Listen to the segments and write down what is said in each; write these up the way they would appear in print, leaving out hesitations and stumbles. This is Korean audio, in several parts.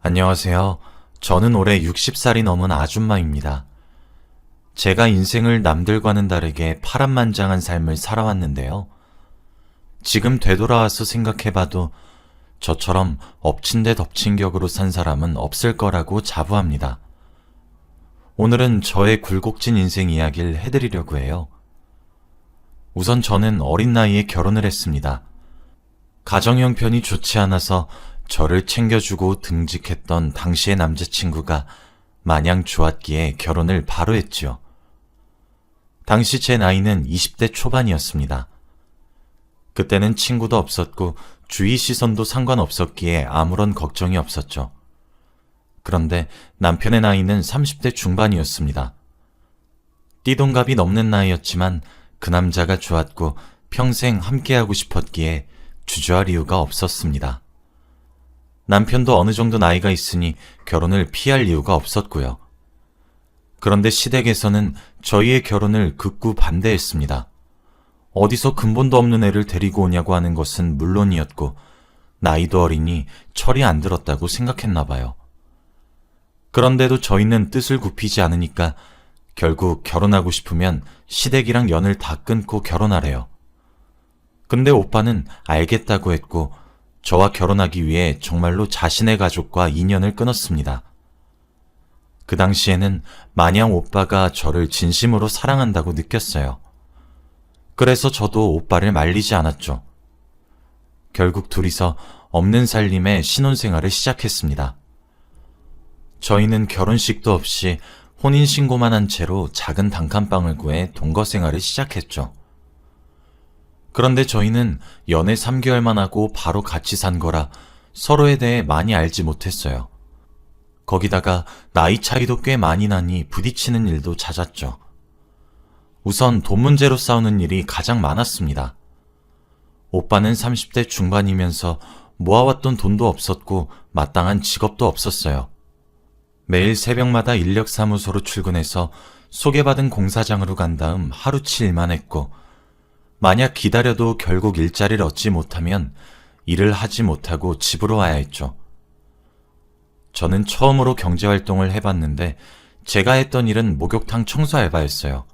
안녕하세요. 저는 올해 60살이 넘은 아줌마입니다. 제가 인생을 남들과는 다르게 파란만장한 삶을 살아왔는데요. 지금 되돌아와서 생각해봐도 저처럼 엎친 데 덮친 격으로 산 사람은 없을 거라고 자부합니다. 오늘은 저의 굴곡진 인생 이야기를 해드리려고 해요. 우선 저는 어린 나이에 결혼을 했습니다. 가정 형편이 좋지 않아서 저를 챙겨주고 등직했던 당시의 남자친구가 마냥 좋았기에 결혼을 바로 했지요. 당시 제 나이는 20대 초반이었습니다. 그때는 친구도 없었고 주위 시선도 상관없었기에 아무런 걱정이 없었죠. 그런데 남편의 나이는 30대 중반이었습니다. 띠동갑이 넘는 나이였지만 그 남자가 좋았고 평생 함께하고 싶었기에 주저할 이유가 없었습니다. 남편도 어느 정도 나이가 있으니 결혼을 피할 이유가 없었고요. 그런데 시댁에서는 저희의 결혼을 극구 반대했습니다. 어디서 근본도 없는 애를 데리고 오냐고 하는 것은 물론이었고 나이도 어리니 철이 안 들었다고 생각했나 봐요. 그런데도 저희는 뜻을 굽히지 않으니까 결국 결혼하고 싶으면 시댁이랑 연을 다 끊고 결혼하래요. 근데 오빠는 알겠다고 했고 저와 결혼하기 위해 정말로 자신의 가족과 인연을 끊었습니다. 그 당시에는 마냥 오빠가 저를 진심으로 사랑한다고 느꼈어요. 그래서 저도 오빠를 말리지 않았죠. 결국 둘이서 없는 살림에 신혼생활을 시작했습니다. 저희는 결혼식도 없이 혼인신고만 한 채로 작은 단칸방을 구해 동거생활을 시작했죠. 그런데 저희는 연애 3개월만 하고 바로 같이 산 거라 서로에 대해 많이 알지 못했어요. 거기다가 나이 차이도 꽤 많이 나니 부딪히는 일도 잦았죠. 우선 돈 문제로 싸우는 일이 가장 많았습니다. 오빠는 30대 중반이면서 모아왔던 돈도 없었고 마땅한 직업도 없었어요. 매일 새벽마다 인력사무소로 출근해서 소개받은 공사장으로 간 다음 하루치 일만 했고 만약 기다려도 결국 일자리를 얻지 못하면 일을 하지 못하고 집으로 와야 했죠. 저는 처음으로 경제활동을 해봤는데 제가 했던 일은 목욕탕 청소 알바였어요.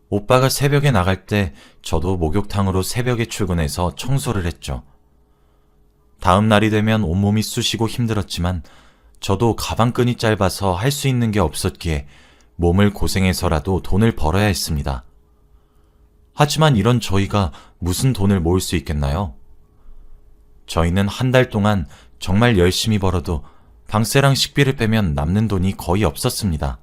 오빠가 새벽에 나갈 때 저도 목욕탕으로 새벽에 출근해서 청소를 했죠. 다음 날이 되면 온몸이 쑤시고 힘들었지만 저도 가방끈이 짧아서 할 수 있는 게 없었기에 몸을 고생해서라도 돈을 벌어야 했습니다. 하지만 이런 저희가 무슨 돈을 모을 수 있겠나요? 저희는 한 달 동안 정말 열심히 벌어도 방세랑 식비를 빼면 남는 돈이 거의 없었습니다.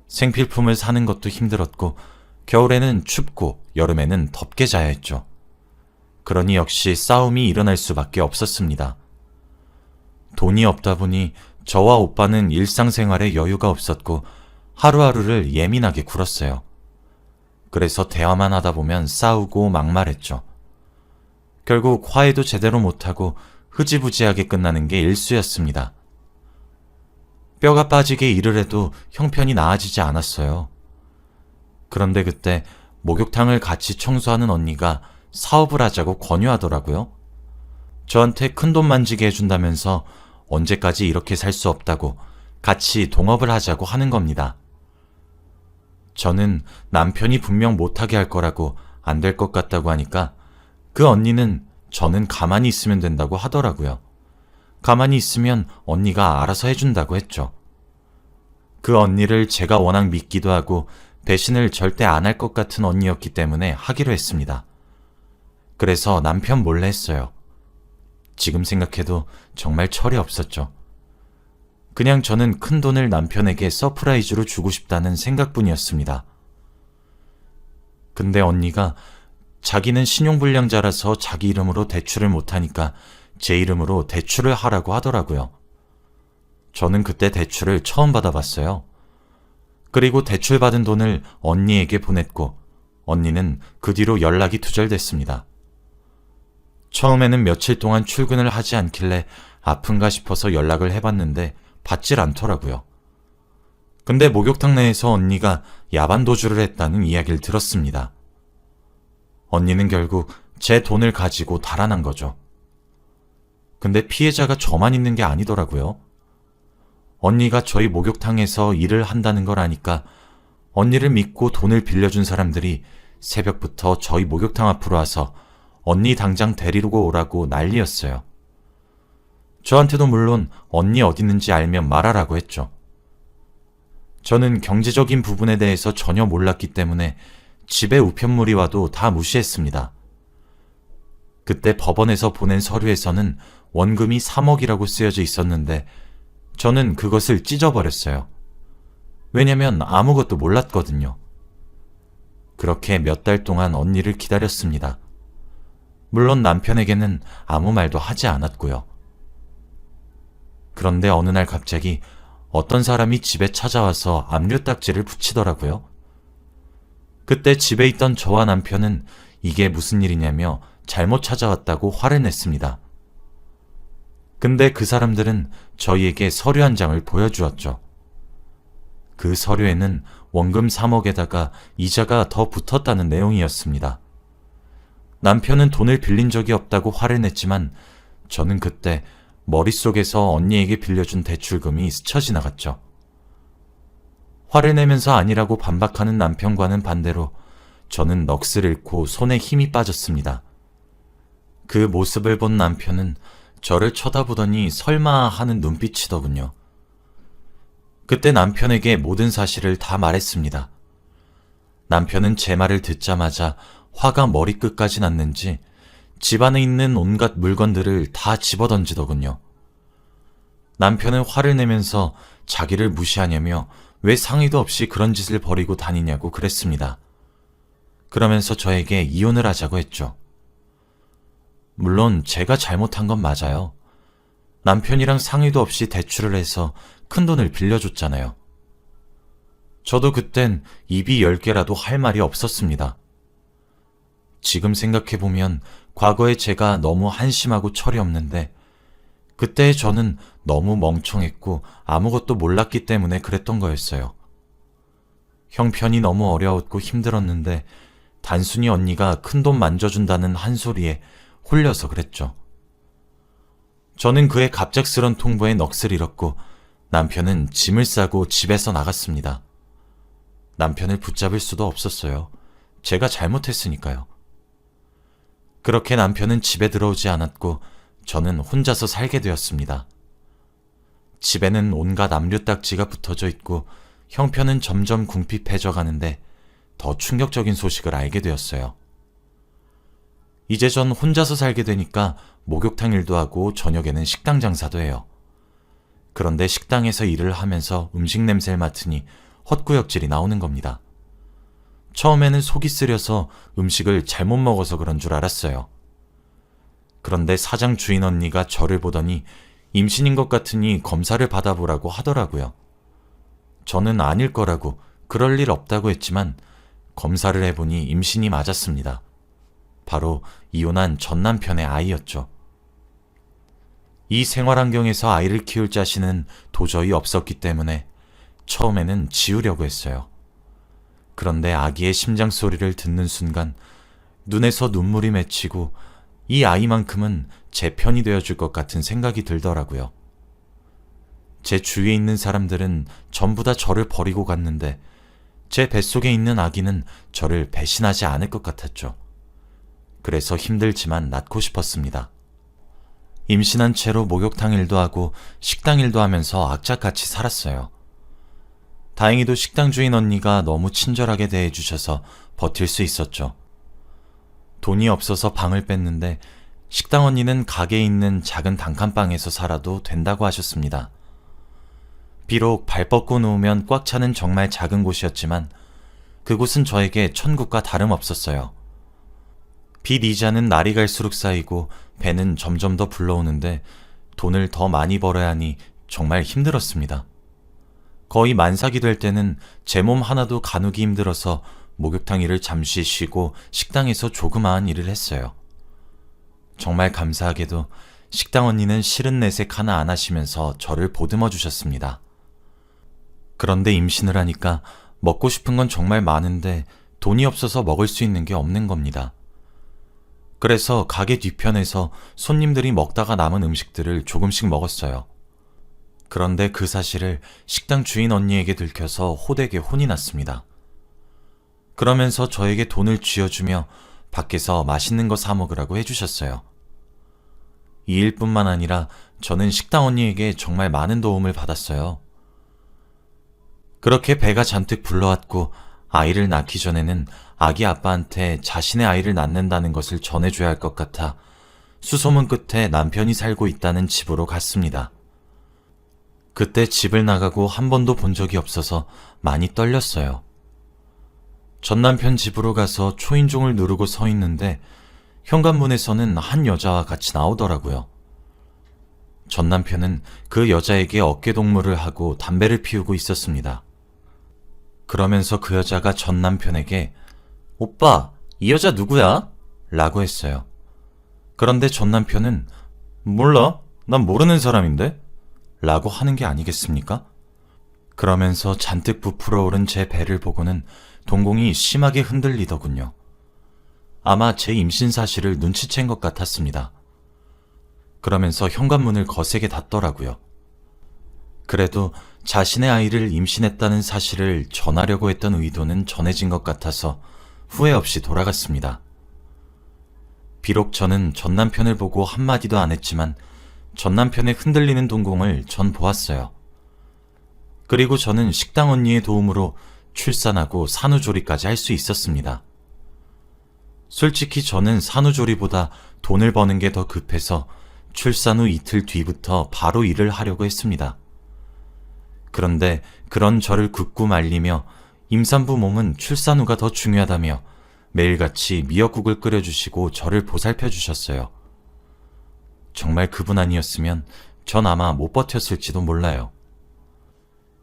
생필품을 사는 것도 힘들었고 겨울에는 춥고 여름에는 덥게 자야 했죠. 그러니 역시 싸움이 일어날 수밖에 없었습니다. 돈이 없다 보니 저와 오빠는 일상생활에 여유가 없었고 하루하루를 예민하게 굴었어요. 그래서 대화만 하다 보면 싸우고 막말했죠. 결국 화해도 제대로 못하고 흐지부지하게 끝나는 게 일쑤였습니다. 뼈가 빠지게 일을 해도 형편이 나아지지 않았어요. 그런데 그때 목욕탕을 같이 청소하는 언니가 사업을 하자고 권유하더라고요. 저한테 큰돈 만지게 해준다면서 언제까지 이렇게 살 수 없다고 같이 동업을 하자고 하는 겁니다. 저는 남편이 분명 못하게 할 거라고 안 될 것 같다고 하니까 그 언니는 저는 가만히 있으면 된다고 하더라고요. 가만히 있으면 언니가 알아서 해준다고 했죠. 그 언니를 제가 워낙 믿기도 하고 배신을 절대 안 할 것 같은 언니였기 때문에 하기로 했습니다. 그래서 남편 몰래 했어요. 지금 생각해도 정말 철이 없었죠. 그냥 저는 큰 돈을 남편에게 서프라이즈로 주고 싶다는 생각뿐이었습니다. 근데 언니가 자기는 신용불량자라서 자기 이름으로 대출을 못하니까 제 이름으로 대출을 하라고 하더라고요. 저는 그때 대출을 처음 받아봤어요. 그리고 대출받은 돈을 언니에게 보냈고 언니는 그 뒤로 연락이 두절됐습니다. 처음에는 며칠 동안 출근을 하지 않길래 아픈가 싶어서 연락을 해봤는데 받질 않더라고요. 근데 목욕탕 내에서 언니가 야반도주를 했다는 이야기를 들었습니다. 언니는 결국 제 돈을 가지고 달아난 거죠. 근데 피해자가 저만 있는 게 아니더라고요. 언니가 저희 목욕탕에서 일을 한다는 걸 아니까 언니를 믿고 돈을 빌려준 사람들이 새벽부터 저희 목욕탕 앞으로 와서 언니 당장 데리러 오라고 난리였어요. 저한테도 물론 언니 어디 있는지 알면 말하라고 했죠. 저는 경제적인 부분에 대해서 전혀 몰랐기 때문에 집에 우편물이 와도 다 무시했습니다. 그때 법원에서 보낸 서류에서는 원금이 3억이라고 쓰여져 있었는데 저는 그것을 찢어버렸어요. 왜냐면 아무것도 몰랐거든요. 그렇게 몇 달 동안 언니를 기다렸습니다. 물론 남편에게는 아무 말도 하지 않았고요. 그런데 어느 날 갑자기 어떤 사람이 집에 찾아와서 압류딱지를 붙이더라고요. 그때 집에 있던 저와 남편은 이게 무슨 일이냐며 잘못 찾아왔다고 화를 냈습니다. 근데 그 사람들은 저희에게 서류 한 장을 보여주었죠. 그 서류에는 원금 3억에다가 이자가 더 붙었다는 내용이었습니다. 남편은 돈을 빌린 적이 없다고 화를 냈지만 저는 그때 머릿속에서 언니에게 빌려준 대출금이 스쳐 지나갔죠. 화를 내면서 아니라고 반박하는 남편과는 반대로 저는 넋을 잃고 손에 힘이 빠졌습니다. 그 모습을 본 남편은 저를 쳐다보더니 설마 하는 눈빛이더군요. 그때 남편에게 모든 사실을 다 말했습니다. 남편은 제 말을 듣자마자 화가 머리끝까지 났는지 집안에 있는 온갖 물건들을 다 집어던지더군요. 남편은 화를 내면서 자기를 무시하냐며 왜 상의도 없이 그런 짓을 벌이고 다니냐고 그랬습니다. 그러면서 저에게 이혼을 하자고 했죠. 물론 제가 잘못한 건 맞아요. 남편이랑 상의도 없이 대출을 해서 큰돈을 빌려줬잖아요. 저도 그땐 입이 10개라도 할 말이 없었습니다. 지금 생각해보면 과거에 제가 너무 한심하고 철이 없는데 그때의 저는 너무 멍청했고 아무것도 몰랐기 때문에 그랬던 거였어요. 형편이 너무 어려웠고 힘들었는데 단순히 언니가 큰돈 만져준다는 한 소리에 홀려서 그랬죠. 저는 그의 갑작스런 통보에 넋을 잃었고 남편은 짐을 싸고 집에서 나갔습니다. 남편을 붙잡을 수도 없었어요. 제가 잘못했으니까요. 그렇게 남편은 집에 들어오지 않았고 저는 혼자서 살게 되었습니다. 집에는 온갖 압류딱지가 붙어져 있고 형편은 점점 궁핍해져 가는데 더 충격적인 소식을 알게 되었어요. 이제 전 혼자서 살게 되니까 목욕탕 일도 하고 저녁에는 식당 장사도 해요. 그런데 식당에서 일을 하면서 음식 냄새를 맡으니 헛구역질이 나오는 겁니다. 처음에는 속이 쓰려서 음식을 잘못 먹어서 그런 줄 알았어요. 그런데 사장 주인 언니가 저를 보더니 임신인 것 같으니 검사를 받아보라고 하더라고요. 저는 아닐 거라고 그럴 일 없다고 했지만 검사를 해보니 임신이 맞았습니다. 바로 이혼한 전 남편의 아이였죠. 이 생활 환경에서 아이를 키울 자신은 도저히 없었기 때문에 처음에는 지우려고 했어요. 그런데 아기의 심장 소리를 듣는 순간 눈에서 눈물이 맺히고 이 아이만큼은 제 편이 되어줄 것 같은 생각이 들더라고요. 제 주위에 있는 사람들은 전부 다 저를 버리고 갔는데 제 뱃속에 있는 아기는 저를 배신하지 않을 것 같았죠. 그래서 힘들지만 낳고 싶었습니다. 임신한 채로 목욕탕 일도 하고 식당 일도 하면서 악착같이 살았어요. 다행히도 식당 주인 언니가 너무 친절하게 대해주셔서 버틸 수 있었죠. 돈이 없어서 방을 뺐는데 식당 언니는 가게에 있는 작은 단칸방에서 살아도 된다고 하셨습니다. 비록 발 뻗고 누우면 꽉 차는 정말 작은 곳이었지만 그곳은 저에게 천국과 다름없었어요. 빚 이자는 날이 갈수록 쌓이고 배는 점점 더 불러오는데 돈을 더 많이 벌어야 하니 정말 힘들었습니다. 거의 만삭이 될 때는 제 몸 하나도 가누기 힘들어서 목욕탕 일을 잠시 쉬고 식당에서 조그마한 일을 했어요. 정말 감사하게도 식당 언니는 싫은 내색 하나 안 하시면서 저를 보듬어 주셨습니다. 그런데 임신을 하니까 먹고 싶은 건 정말 많은데 돈이 없어서 먹을 수 있는 게 없는 겁니다. 그래서 가게 뒤편에서 손님들이 먹다가 남은 음식들을 조금씩 먹었어요. 그런데 그 사실을 식당 주인 언니에게 들켜서 호되게 혼이 났습니다. 그러면서 저에게 돈을 쥐어주며 밖에서 맛있는 거 사 먹으라고 해주셨어요. 이 일뿐만 아니라 저는 식당 언니에게 정말 많은 도움을 받았어요. 그렇게 배가 잔뜩 불러왔고 아이를 낳기 전에는 아기 아빠한테 자신의 아이를 낳는다는 것을 전해줘야 할 것 같아 수소문 끝에 남편이 살고 있다는 집으로 갔습니다. 그때 집을 나가고 한 번도 본 적이 없어서 많이 떨렸어요. 전 남편 집으로 가서 초인종을 누르고 서 있는데 현관문에서는 한 여자와 같이 나오더라고요. 전 남편은 그 여자에게 어깨동무를 하고 담배를 피우고 있었습니다. 그러면서 그 여자가 전 남편에게 오빠, 이 여자 누구야? 라고 했어요. 그런데 전 남편은 몰라, 난 모르는 사람인데? 라고 하는 게 아니겠습니까? 그러면서 잔뜩 부풀어 오른 제 배를 보고는 동공이 심하게 흔들리더군요. 아마 제 임신 사실을 눈치챈 것 같았습니다. 그러면서 현관문을 거세게 닫더라고요. 그래도 자신의 아이를 임신했다는 사실을 전하려고 했던 의도는 전해진 것 같아서 후회 없이 돌아갔습니다. 비록 저는 전 남편을 보고 한마디도 안 했지만 전 남편의 흔들리는 동공을 전 보았어요. 그리고 저는 식당 언니의 도움으로 출산하고 산후조리까지 할 수 있었습니다. 솔직히 저는 산후조리보다 돈을 버는 게 더 급해서 출산 후 이틀 뒤부터 바로 일을 하려고 했습니다. 그런데 그런 저를 굳고 말리며 임산부 몸은 출산 후가 더 중요하다며 매일같이 미역국을 끓여주시고 저를 보살펴 주셨어요. 정말 그분 아니었으면 전 아마 못 버텼을지도 몰라요.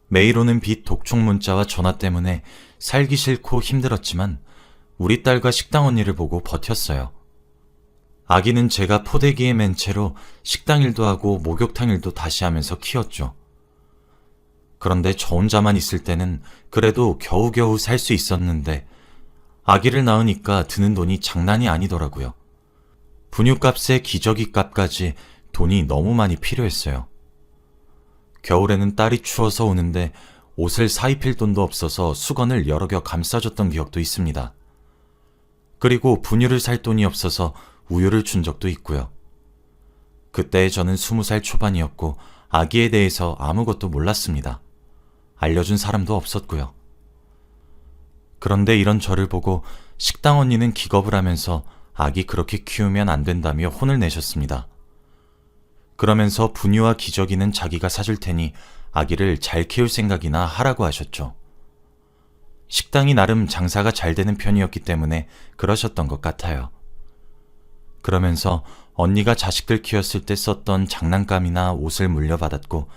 매일 오는 빚 독촉 문자와 전화 때문에 살기 싫고 힘들었지만 우리 딸과 식당 언니를 보고 버텼어요. 아기는 제가 포대기에 맨 채로 식당 일도 하고 목욕탕 일도 다시 하면서 키웠죠. 그런데 저 혼자만 있을 때는 그래도 겨우겨우 살 수 있었는데 아기를 낳으니까 드는 돈이 장난이 아니더라고요. 분유값에 기저귀값까지 돈이 너무 많이 필요했어요. 겨울에는 딸이 추워서 오는데 옷을 사입힐 돈도 없어서 수건을 여러 겨 감싸줬던 기억도 있습니다. 그리고 분유를 살 돈이 없어서 우유를 준 적도 있고요. 그때 저는 20살 초반이었고 아기에 대해서 아무것도 몰랐습니다. 알려준 사람도 없었고요. 그런데 이런 저를 보고 식당 언니는 기겁을 하면서 아기 그렇게 키우면 안 된다며 혼을 내셨습니다. 그러면서 분유와 기저귀는 자기가 사줄 테니 아기를 잘 키울 생각이나 하라고 하셨죠. 식당이 나름 장사가 잘 되는 편이었기 때문에 그러셨던 것 같아요. 그러면서 언니가 자식들 키웠을 때 썼던 장난감이나 옷을 물려받았고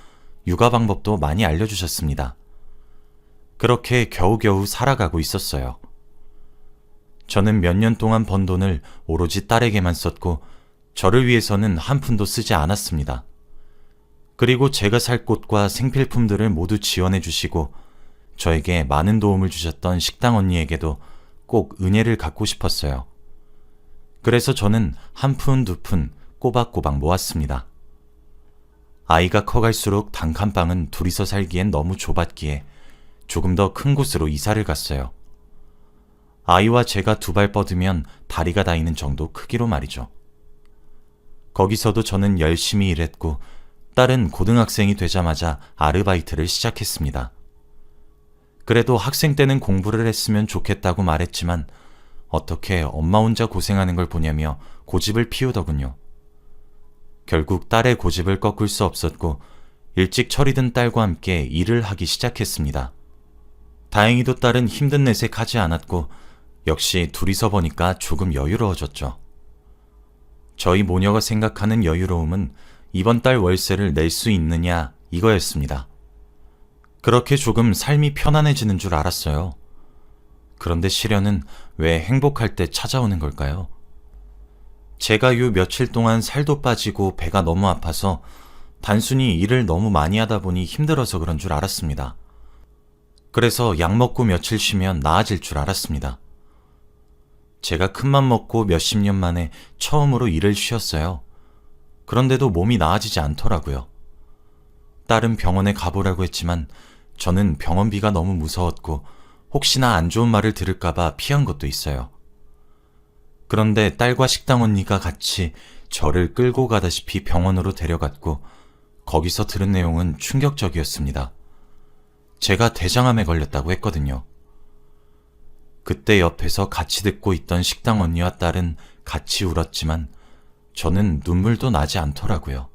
육아 방법도 많이 알려주셨습니다. 그렇게 겨우겨우 살아가고 있었어요. 저는 몇 년 동안 번 돈을 오로지 딸에게만 썼고 저를 위해서는 한 푼도 쓰지 않았습니다. 그리고 제가 살 곳과 생필품들을 모두 지원해 주시고 저에게 많은 도움을 주셨던 식당 언니에게도 꼭 은혜를 갚고 싶었어요. 그래서 저는 한 푼, 두 푼 꼬박꼬박 모았습니다. 아이가 커갈수록 단칸방은 둘이서 살기엔 너무 좁았기에 조금 더 큰 곳으로 이사를 갔어요. 아이와 제가 두 발 뻗으면 다리가 닿이는 정도 크기로 말이죠. 거기서도 저는 열심히 일했고 딸은 고등학생이 되자마자 아르바이트를 시작했습니다. 그래도 학생 때는 공부를 했으면 좋겠다고 말했지만 어떻게 엄마 혼자 고생하는 걸 보냐며 고집을 피우더군요. 결국 딸의 고집을 꺾을 수 없었고 일찍 철이 든 딸과 함께 일을 하기 시작했습니다. 다행히도 딸은 힘든 내색 하지 않았고 역시 둘이서 보니까 조금 여유로워졌죠. 저희 모녀가 생각하는 여유로움은 이번 달 월세를 낼 수 있느냐 이거였습니다. 그렇게 조금 삶이 편안해지는 줄 알았어요. 그런데 시련은 왜 행복할 때 찾아오는 걸까요? 제가 요 며칠 동안 살도 빠지고 배가 너무 아파서 단순히 일을 너무 많이 하다 보니 힘들어서 그런 줄 알았습니다. 그래서 약 먹고 며칠 쉬면 나아질 줄 알았습니다. 제가 큰맘 먹고 몇십 년 만에 처음으로 일을 쉬었어요. 그런데도 몸이 나아지지 않더라고요. 딸은 병원에 가보라고 했지만 저는 병원비가 너무 무서웠고 혹시나 안 좋은 말을 들을까봐 피한 것도 있어요. 그런데 딸과 식당 언니가 같이 저를 끌고 가다시피 병원으로 데려갔고 거기서 들은 내용은 충격적이었습니다. 제가 대장암에 걸렸다고 했거든요. 그때 옆에서 같이 듣고 있던 식당 언니와 딸은 같이 울었지만 저는 눈물도 나지 않더라고요.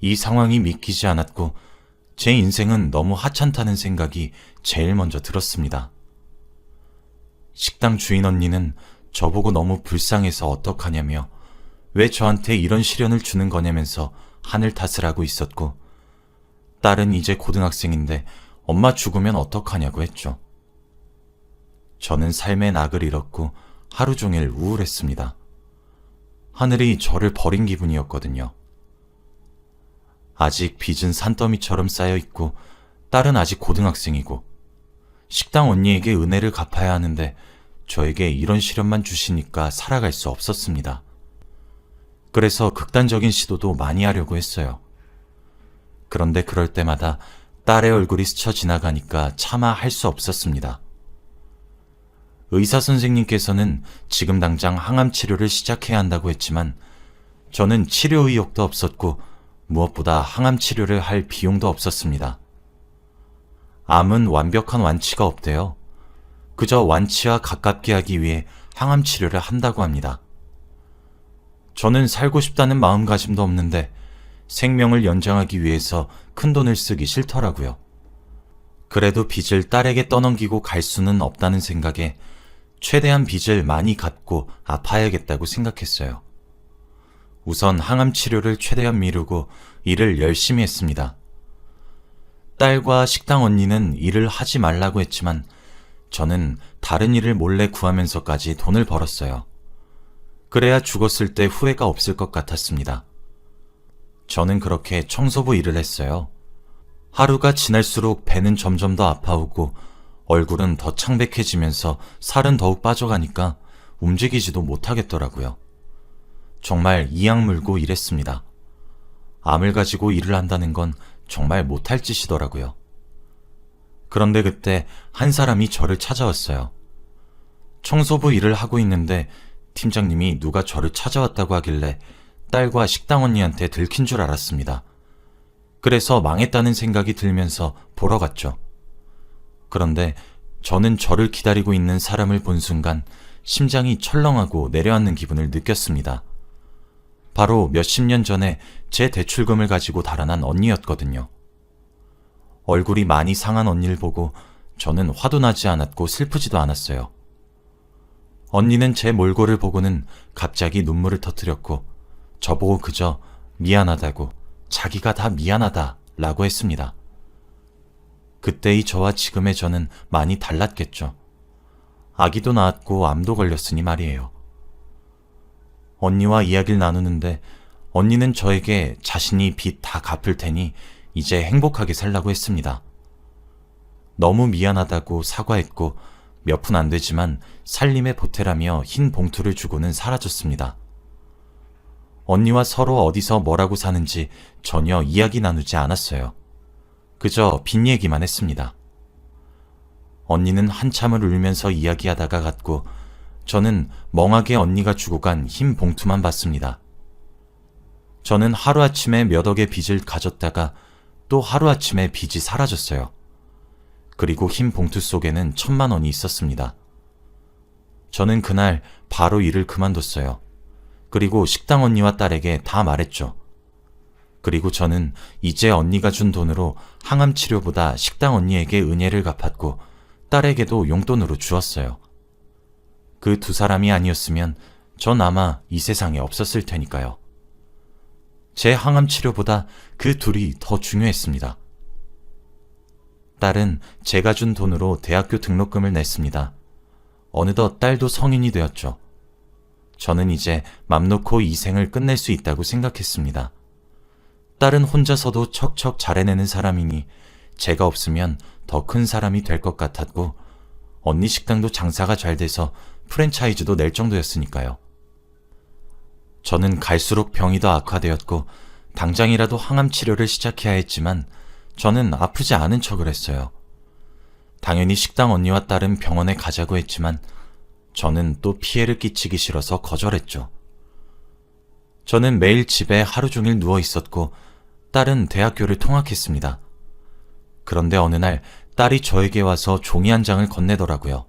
이 상황이 믿기지 않았고 제 인생은 너무 하찮다는 생각이 제일 먼저 들었습니다. 식당 주인 언니는 저보고 너무 불쌍해서 어떡하냐며 왜 저한테 이런 시련을 주는 거냐면서 하늘 탓을 하고 있었고 딸은 이제 고등학생인데 엄마 죽으면 어떡하냐고 했죠. 저는 삶의 낙을 잃었고 하루 종일 우울했습니다. 하늘이 저를 버린 기분이었거든요. 아직 빚은 산더미처럼 쌓여있고 딸은 아직 고등학생이고 식당 언니에게 은혜를 갚아야 하는데 저에게 이런 시련만 주시니까 살아갈 수 없었습니다. 그래서 극단적인 시도도 많이 하려고 했어요. 그런데 그럴 때마다 딸의 얼굴이 스쳐 지나가니까 차마 할 수 없었습니다. 의사 선생님께서는 지금 당장 항암 치료를 시작해야 한다고 했지만 저는 치료 의욕도 없었고 무엇보다 항암 치료를 할 비용도 없었습니다. 암은 완벽한 완치가 없대요. 그저 완치와 가깝게 하기 위해 항암 치료를 한다고 합니다. 저는 살고 싶다는 마음가짐도 없는데 생명을 연장하기 위해서 큰돈을 쓰기 싫더라고요. 그래도 빚을 딸에게 떠넘기고 갈 수는 없다는 생각에 최대한 빚을 많이 갚고 아파야겠다고 생각했어요. 우선 항암 치료를 최대한 미루고 일을 열심히 했습니다. 딸과 식당 언니는 일을 하지 말라고 했지만 저는 다른 일을 몰래 구하면서까지 돈을 벌었어요. 그래야 죽었을 때 후회가 없을 것 같았습니다. 저는 그렇게 청소부 일을 했어요. 하루가 지날수록 배는 점점 더 아파오고 얼굴은 더 창백해지면서 살은 더욱 빠져가니까 움직이지도 못하겠더라고요. 정말 이악 물고 일했습니다. 암을 가지고 일을 한다는 건 정말 못할 짓이더라고요. 그런데 그때 한 사람이 저를 찾아왔어요. 청소부 일을 하고 있는데 팀장님이 누가 저를 찾아왔다고 하길래 딸과 식당 언니한테 들킨 줄 알았습니다. 그래서 망했다는 생각이 들면서 보러 갔죠. 그런데 저는 저를 기다리고 있는 사람을 본 순간 심장이 철렁하고 내려앉는 기분을 느꼈습니다. 바로 몇십 년 전에 제 대출금을 가지고 달아난 언니였거든요. 얼굴이 많이 상한 언니를 보고 저는 화도 나지 않았고 슬프지도 않았어요. 언니는 제 몰골을 보고는 갑자기 눈물을 터뜨렸고 저보고 그저 미안하다고 자기가 다 미안하다 라고 했습니다. 그때의 저와 지금의 저는 많이 달랐겠죠. 아기도 낳았고 암도 걸렸으니 말이에요. 언니와 이야기를 나누는데 언니는 저에게 자신이 빚 다 갚을 테니 이제 행복하게 살라고 했습니다. 너무 미안하다고 사과했고 몇 푼 안 되지만 살림에 보태라며 흰 봉투를 주고는 사라졌습니다. 언니와 서로 어디서 뭐라고 사는지 전혀 이야기 나누지 않았어요. 그저 빚 얘기만 했습니다. 언니는 한참을 울면서 이야기하다가 갔고 저는 멍하게 언니가 주고 간 흰 봉투만 봤습니다. 저는 하루아침에 몇 억의 빚을 가졌다가 또 하루아침에 빚이 사라졌어요. 그리고 흰 봉투 속에는 1,000만 원이 있었습니다. 저는 그날 바로 일을 그만뒀어요. 그리고 식당 언니와 딸에게 다 말했죠. 그리고 저는 이제 언니가 준 돈으로 항암 치료보다 식당 언니에게 은혜를 갚았고 딸에게도 용돈으로 주었어요. 그 두 사람이 아니었으면 전 아마 이 세상에 없었을 테니까요. 제 항암 치료보다 그 둘이 더 중요했습니다. 딸은 제가 준 돈으로 대학교 등록금을 냈습니다. 어느덧 딸도 성인이 되었죠. 저는 이제 맘 놓고 이 생을 끝낼 수 있다고 생각했습니다. 딸은 혼자서도 척척 잘 해내는 사람이니 제가 없으면 더 큰 사람이 될 것 같았고 언니 식당도 장사가 잘 돼서 프랜차이즈도 낼 정도였으니까요. 저는 갈수록 병이 더 악화되었고 당장이라도 항암 치료를 시작해야 했지만 저는 아프지 않은 척을 했어요. 당연히 식당 언니와 딸은 병원에 가자고 했지만 저는 또 피해를 끼치기 싫어서 거절했죠. 저는 매일 집에 하루 종일 누워 있었고 딸은 대학교를 통학했습니다. 그런데 어느 날 딸이 저에게 와서 종이 한 장을 건네더라고요.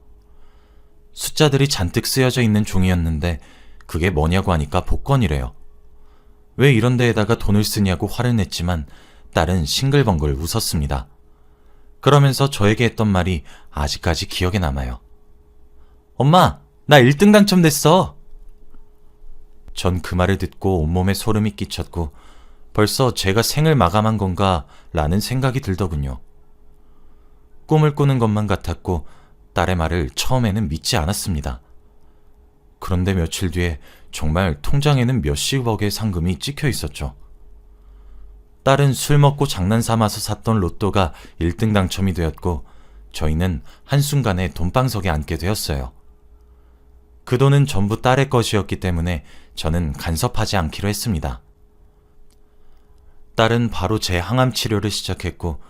숫자들이 잔뜩 쓰여져 있는 종이였는데 그게 뭐냐고 하니까 복권이래요. 왜 이런 데에다가 돈을 쓰냐고 화를 냈지만 딸은 싱글벙글 웃었습니다. 그러면서 저에게 했던 말이 아직까지 기억에 남아요. 엄마, 나 1등 당첨됐어! 전 그 말을 듣고 온몸에 소름이 끼쳤고 벌써 제가 생을 마감한 건가 라는 생각이 들더군요. 꿈을 꾸는 것만 같았고 딸의 말을 처음에는 믿지 않았습니다. 그런데 며칠 뒤에 정말 통장에는 몇십억의 상금이 찍혀 있었죠. 딸은 술 먹고 장난삼아서 샀던 로또가 1등 당첨이 되었고 저희는 한순간에 돈방석에 앉게 되었어요. 그 돈은 전부 딸의 것이었기 때문에 저는 간섭하지 않기로 했습니다. 딸은 바로 제 항암 치료를 시작했고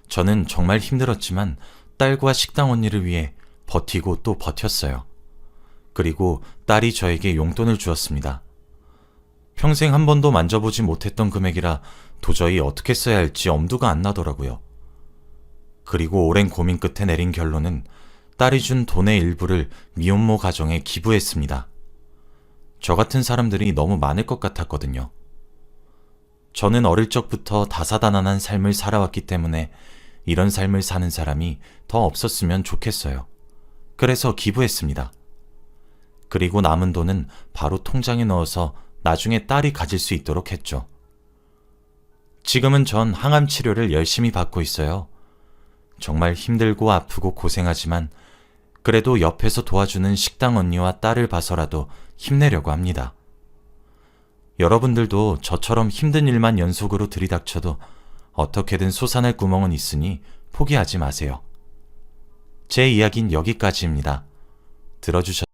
저는 정말 힘들었지만 딸과 식당 언니를 위해 버티고 또 버텼어요. 그리고 딸이 저에게 용돈을 주었습니다. 평생 한 번도 만져보지 못했던 금액이라 도저히 어떻게 써야 할지 엄두가 안 나더라고요. 그리고 오랜 고민 끝에 내린 결론은 딸이 준 돈의 일부를 미혼모 가정에 기부했습니다. 저 같은 사람들이 너무 많을 것 같았거든요. 저는 어릴 적부터 다사다난한 삶을 살아왔기 때문에 이런 삶을 사는 사람이 더 없었으면 좋겠어요. 그래서 기부했습니다. 그리고 남은 돈은 바로 통장에 넣어서 나중에 딸이 가질 수 있도록 했죠. 지금은 전 항암 치료를 열심히 받고 있어요. 정말 힘들고 아프고 고생하지만 그래도 옆에서 도와주는 식당 언니와 딸을 봐서라도 힘내려고 합니다. 여러분들도 저처럼 힘든 일만 연속으로 들이닥쳐도 어떻게든 솟아날 구멍은 있으니 포기하지 마세요. 제 이야기는 여기까지입니다. 들어주셔서